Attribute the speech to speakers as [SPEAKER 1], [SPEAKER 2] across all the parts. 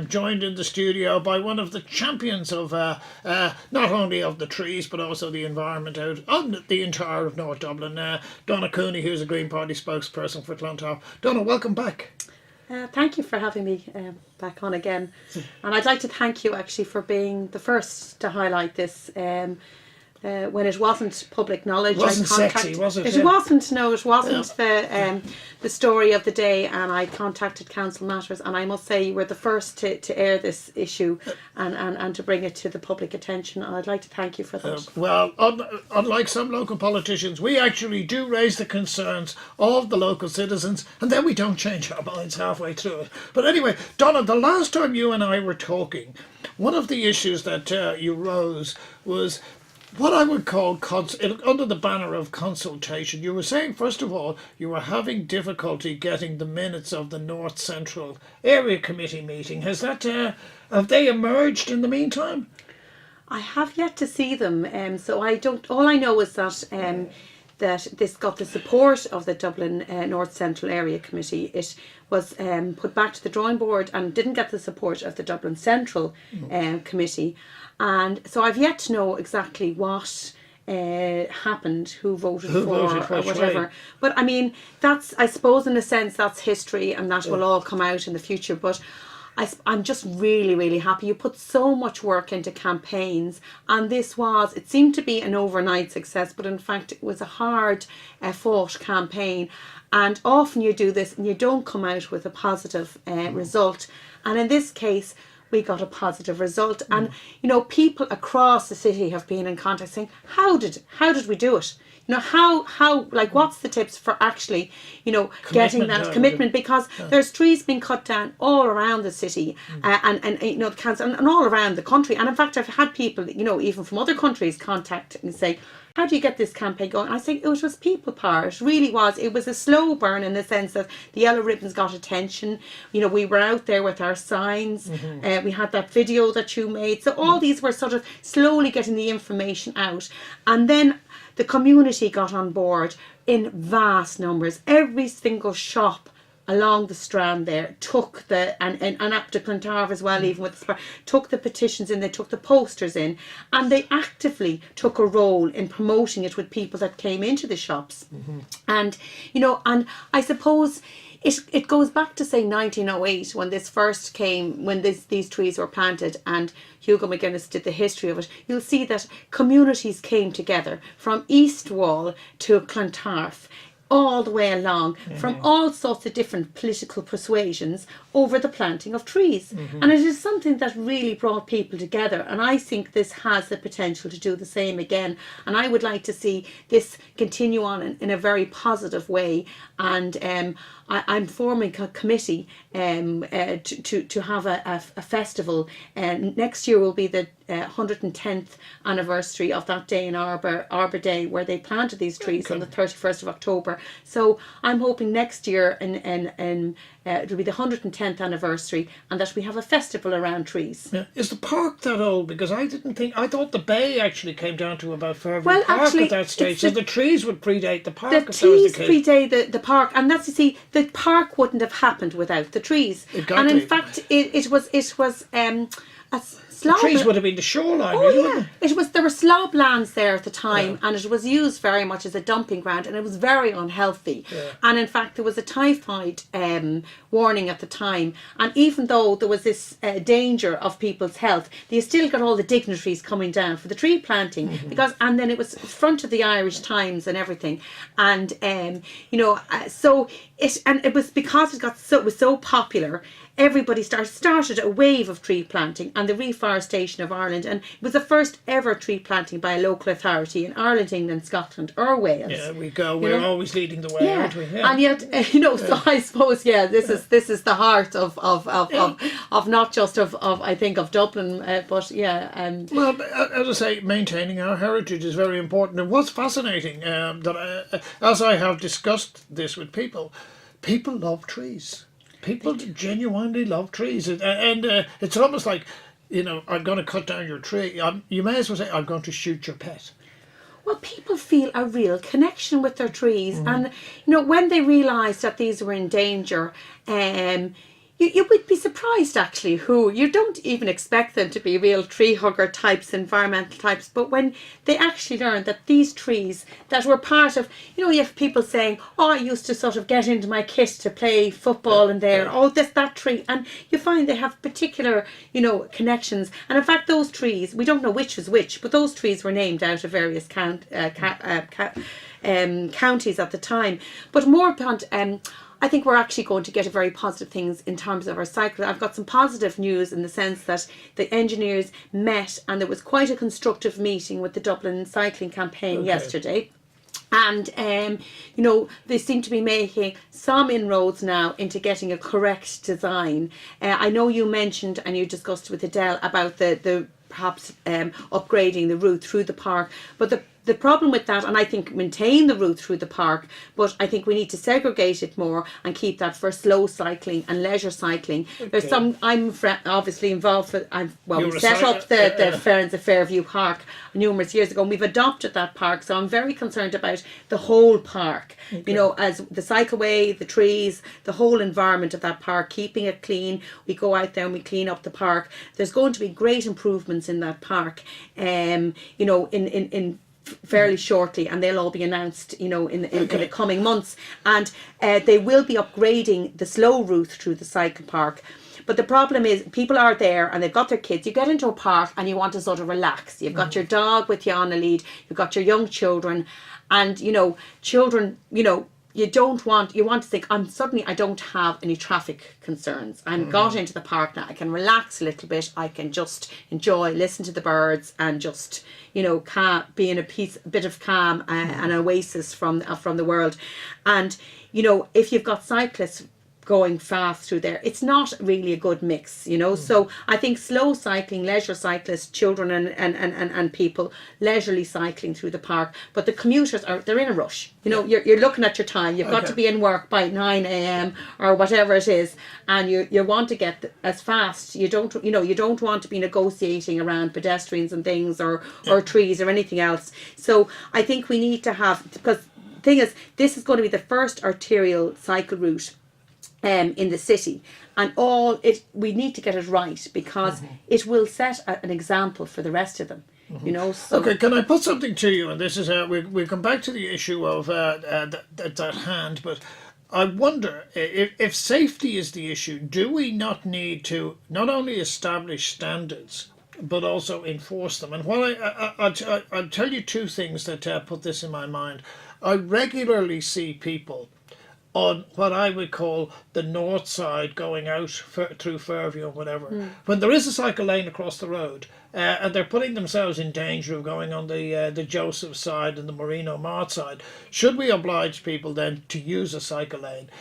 [SPEAKER 1] I'm joined in the studio by one of the champions of not only of the trees but also the environment out on the entire of North Dublin, Donna Cooney, who's a Green Party spokesperson for Clontarf. Donna, welcome back.
[SPEAKER 2] Thank you for having me back on again, and I'd like to thank you actually for being the first to highlight this. When it wasn't public knowledge,
[SPEAKER 1] it wasn't sexy, was it?
[SPEAKER 2] It wasn't. No, it wasn't the story of the day. And I contacted CouncilMatters, and I must say you were the first to air this issue and to bring it to the public attention. And I'd like to thank you for that.
[SPEAKER 1] Well, unlike some local politicians, we actually do raise the concerns of the local citizens, and then we don't change our minds halfway through it. But anyway, Donna, the last time you and I were talking, one of the issues that you rose was what I would call, under the banner of consultation. You were saying, first of all, you were having difficulty getting the minutes of the North Central Area Committee meeting. Has that, have they emerged in the meantime?
[SPEAKER 2] I have yet to see them, so I don't. All I know is that that this got the support of the Dublin North Central Area Committee. It was put back to the drawing board and didn't get the support of the Dublin Central Committee. And so I've yet to know exactly what happened, who voted for or whatever.
[SPEAKER 1] Way.
[SPEAKER 2] But I mean, that's, I suppose in a sense, that's history, and that will all come out in the future. But I'm just really, really happy. You put so much work into campaigns, and it seemed to be an overnight success, but in fact it was a hard fought campaign. And often you do this and you don't come out with a positive result. And in this case, we got a positive result. And, you know, people across the city have been in contact saying, how did we do it? You know, how, like, what's the tips for actually, you know, getting that commitment? Because there's trees being cut down all around the city, and you know, the council, and all around the country. And in fact, I've had people, you know, even from other countries contact and say, how do you get this campaign going? I think it was people power. It really was. It was a slow burn in the sense that the yellow ribbons got attention. You know, we were out there with our signs. We had that video that you made. So all these were sort of slowly getting the information out. And then the community got on board in vast numbers. Every single shop along the Strand there took and up to Clontarf as well, even with the took the petitions in, they took the posters in, and they actively took a role in promoting it with people that came into the shops. And, you know, and I suppose it goes back to, say, 1908 when this first came, when these trees were planted, and Hugo McGuinness did the history of it. You'll see that communities came together from East Wall to Clontarf, all the way along, from all sorts of different political persuasions, over the planting of trees. And it is something that really brought people together, and I think this has the potential to do the same again. And I would like to see this continue on in a very positive way. And I'm forming a committee to have a festival. Next year will be the 110th anniversary of that day in Arbor Day, where they planted these trees on the 31st of October. So I'm hoping next year it will be the 110th anniversary, and that we have a festival around trees.
[SPEAKER 1] Is the park that old? Because I thought the bay actually came down to about Fairview Park at that stage, so the trees would predate the park.
[SPEAKER 2] The trees predate the park, and that's, you see, the park wouldn't have happened without the trees.
[SPEAKER 1] Exactly.
[SPEAKER 2] And in fact, it was a slob.
[SPEAKER 1] The trees would have been the shoreline.
[SPEAKER 2] Oh yeah, there were slob lands there at the time, and it was used very much as a dumping ground, and it was very unhealthy. And in fact, there was a typhoid warning at the time, and even though there was this danger of people's health, they still got all the dignitaries coming down for the tree planting, and then it was front of the Irish Times and everything, and you know, so it was because it was so popular. Everybody started a wave of tree planting and the reforestation of Ireland, and it was the first ever tree planting by a local authority in Ireland, England, Scotland or Wales.
[SPEAKER 1] Yeah, we go. We're always leading the way, aren't we? Yeah.
[SPEAKER 2] And yet, you know, so I suppose, this is the heart of not just of I think of Dublin, but
[SPEAKER 1] well, as I say, maintaining our heritage is very important. And what's fascinating, that as I have discussed this with people love trees. People genuinely love trees, and it's almost like, you know, I'm going to cut down your tree. You may as well say, I'm going to shoot your pet.
[SPEAKER 2] Well, people feel a real connection with their trees, and you know, when they realised that these were in danger, You would be surprised actually who you don't even expect them to be real tree hugger types, environmental types, but when they actually learn that these trees that were part of, you have people saying, oh, I used to sort of get into my kit to play football and there, oh, that tree, and you find they have particular, connections, and in fact those trees, we don't know which was which, but those trees were named out of various counties at the time. But more about I think we're actually going to get a very positive things in terms of our cycle. I've got some positive news in the sense that the engineers met and there was quite a constructive meeting with the Dublin cycling campaign yesterday. And, they seem to be making some inroads now into getting a correct design. I know you mentioned and you discussed with Adele about the perhaps upgrading the route through the park, but the problem with that, and I think maintain the route through the park, but I think we need to segregate it more and keep that for slow cycling and leisure cycling. There's I'm obviously involved with, we set up the Friends of Fairview Park numerous years ago, and we've adopted that park, so I'm very concerned about the whole park, as the cycleway, the trees, the whole environment of that park, keeping it clean. We go out there and we clean up the park. There's going to be great improvements in that park, in fairly shortly, and they'll all be announced in the coming months, and they will be upgrading the slow route through the cycle park. But the problem is people are there and they've got their kids. You get into a park and you want to sort of relax. You've got your dog with you on a lead, you've got your young children, and children, you want to think, I don't have any traffic concerns. I'm got into the park now, I can relax a little bit, I can just enjoy, listen to the birds, and just be in a bit of calm, an oasis from the world. And if you've got cyclists going fast through there, it's not really a good mix, so I think slow cycling, leisure cyclists, children and people leisurely cycling through the park, but the commuters they're in a rush, you're looking at your time, you've got to be in work by 9 a.m. or whatever it is, and you want to get as fast, you don't want to be negotiating around pedestrians and things or trees or anything else. So I think we need to have, because the thing is, this is going to be the first arterial cycle route in the city, and we need to get it right, because it will set an example for the rest of them. So.
[SPEAKER 1] Okay, can I put something to you? And this is we come back to the issue of that hand, but I wonder if safety is the issue, do we not need to not only establish standards but also enforce them? And what I'll tell you two things that put this in my mind. I regularly see people on what I would call the north side going out through Fairview or whatever, when there is a cycle lane across the road, and they're putting themselves in danger of going on the Joseph side and the Marino Mart side. Should we oblige people then to use a cycle lane?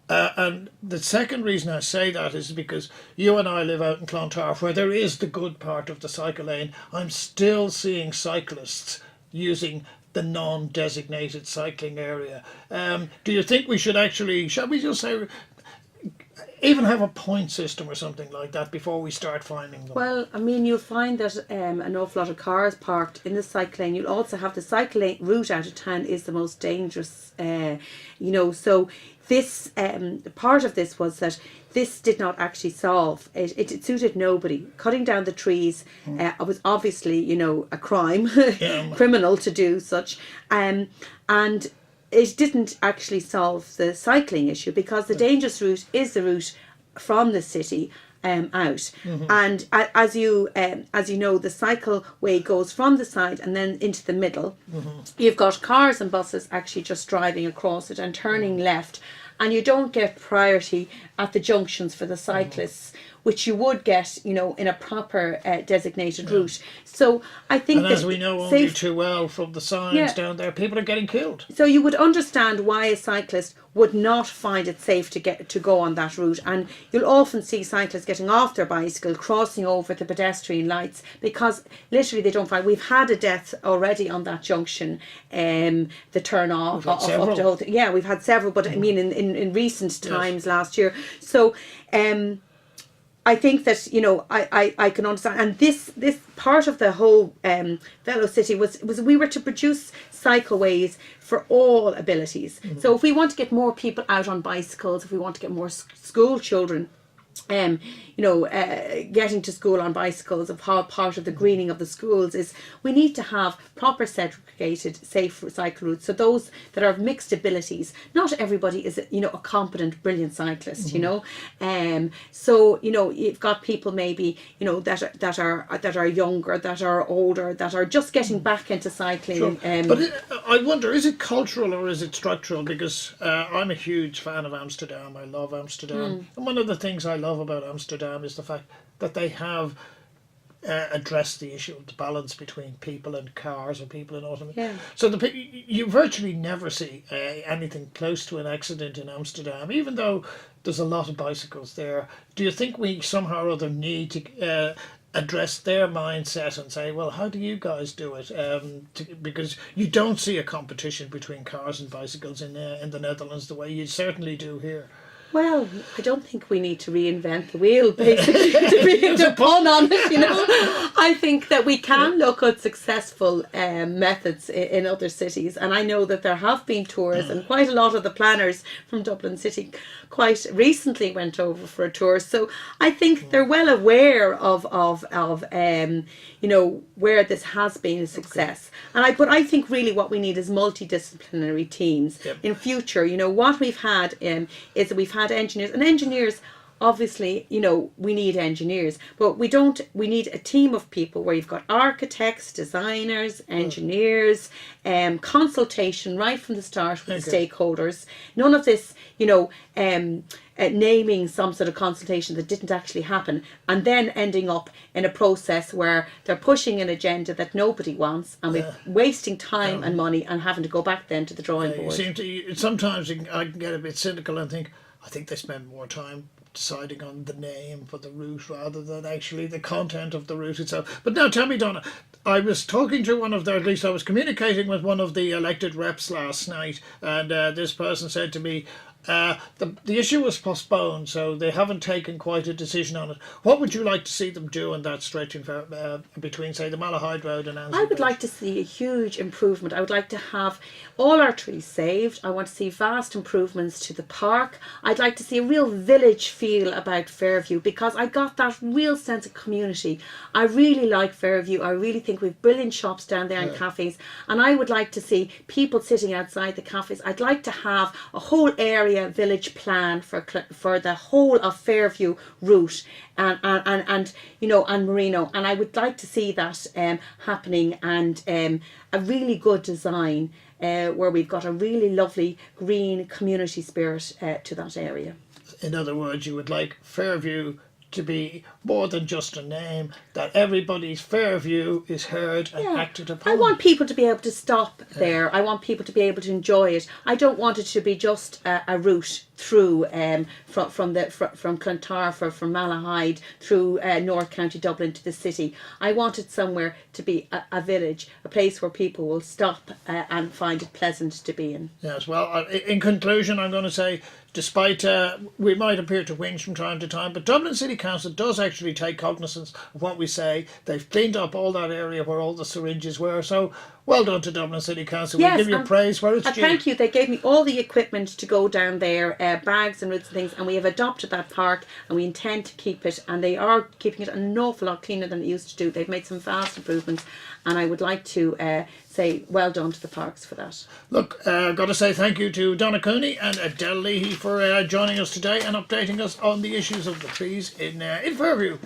[SPEAKER 1] And the second reason I say that is because you and I live out in Clontarf, where there is the good part of the cycle lane. I'm still seeing cyclists using the non-designated cycling area. Do you think we should actually, shall we just say, even have a point system or something like that before we start finding them?
[SPEAKER 2] Well, I mean, you'll find that an awful lot of cars parked in the cycle lane. You'll also have the cycle lane route out of town is the most dangerous, so this part of this was that this did not actually solve it. It suited nobody. Cutting down the trees was obviously, a crime, criminal to do such, and it didn't actually solve the cycling issue, because the dangerous route is the route from the city out, and as you know, the cycleway goes from the side and then into the middle. You've got cars and buses actually just driving across it and turning left, and you don't get priority at the junctions for the cyclists, which you would get, in a proper designated route. So I think
[SPEAKER 1] and as we know only too well from the signs down there, people are getting killed.
[SPEAKER 2] So you would understand why a cyclist would not find it safe to go on that route, and you'll often see cyclists getting off their bicycle, crossing over the pedestrian lights, because literally they don't find. We've had a death already on that junction, the turn off up the whole thing. Yeah, we've had several, but I mean in recent times last year. So I think that I can understand, and this part of the whole Velo City was we were to produce cycleways for all abilities. So if we want to get more people out on bicycles, if we want to get more school children getting to school on bicycles, of how part of the greening of the schools is we need to have proper segregated safe cycle routes, so those that are of mixed abilities. Not everybody is a competent brilliant cyclist, so you've got people maybe that are younger, that are older, that are just getting back into cycling.
[SPEAKER 1] Sure. But I wonder, is it cultural or is it structural? Because I'm a huge fan of Amsterdam. I love Amsterdam, and one of the things I love about Amsterdam is the fact that they have addressed the issue of the balance between people and cars or people and automobiles.
[SPEAKER 2] Yeah.
[SPEAKER 1] So you virtually never see anything close to an accident in Amsterdam, even though there's a lot of bicycles there. Do you think we somehow or other need to address their mindset and say, well, how do you guys do it? Because you don't see a competition between cars and bicycles in the Netherlands the way you certainly do here.
[SPEAKER 2] Well, I don't think we need to reinvent the wheel, basically, to be the pun on it, I think that we can look at successful methods in other cities, and I know that there have been tours, and quite a lot of the planners from Dublin City quite recently went over for a tour. So I think they're well aware of where this has been a success. But I think really what we need is multidisciplinary teams.
[SPEAKER 1] Yep.
[SPEAKER 2] In future. What we've had is that we've had engineers, and engineers, obviously, we need engineers, but we need a team of people where you've got architects, designers, engineers, consultation right from the start with the stakeholders. None of this, naming some sort of consultation that didn't actually happen, and then ending up in a process where they're pushing an agenda that nobody wants, and we're wasting time and money and having to go back then to the drawing board.
[SPEAKER 1] Sometimes I can get a bit cynical and think, I think they spend more time deciding on the name for the route rather than actually the content of the route itself. But now tell me, Donna, I was talking to I was communicating with one of the elected reps last night, and this person said to me, the issue was postponed, so they haven't taken quite a decision on it. What would you like to see them do in that stretch between, say, the Malahide Road and Ansley?
[SPEAKER 2] I would like to see a huge improvement. I would like to have all our trees saved. I want to see vast improvements to the park. I'd like to see a real village feel about Fairview, because I got that real sense of community. I really like Fairview. I really think we've brilliant shops down there and cafes, and I would like to see people sitting outside the cafes. I'd like to have a whole area village plan for the whole of Fairview route and Marino, and I would like to see that happening, and a really good design where we've got a really lovely green community spirit to that area.
[SPEAKER 1] In other words, you would like Fairview to be more than just a name, that everybody's Fairview is heard and acted upon.
[SPEAKER 2] I want people to be able to stop there. I want people to be able to enjoy it. I don't want it to be just a route through from Clontarf or from Malahide through North County Dublin to the city. I want it somewhere to be a village, a place where people will stop and find it pleasant to be in.
[SPEAKER 1] Yes, well, in conclusion, I'm going to say, despite we might appear to whinge from time to time, but Dublin City Council does actually take cognizance of what we say. They've cleaned up all that area where all the syringes were, so well done to Dublin City Council.
[SPEAKER 2] Yes,
[SPEAKER 1] we'll give you praise where it's due.
[SPEAKER 2] Thank you. They gave me all the equipment to go down there, bags and roots and things, and we have adopted that park and we intend to keep it, and they are keeping it an awful lot cleaner than it used to do. They've made some vast improvements, and I would like to say well done to the parks for that.
[SPEAKER 1] Look, I've got to say thank you to Donna Cooney and Adele Leahy for joining us today and updating us on the issues of the trees in Fairview.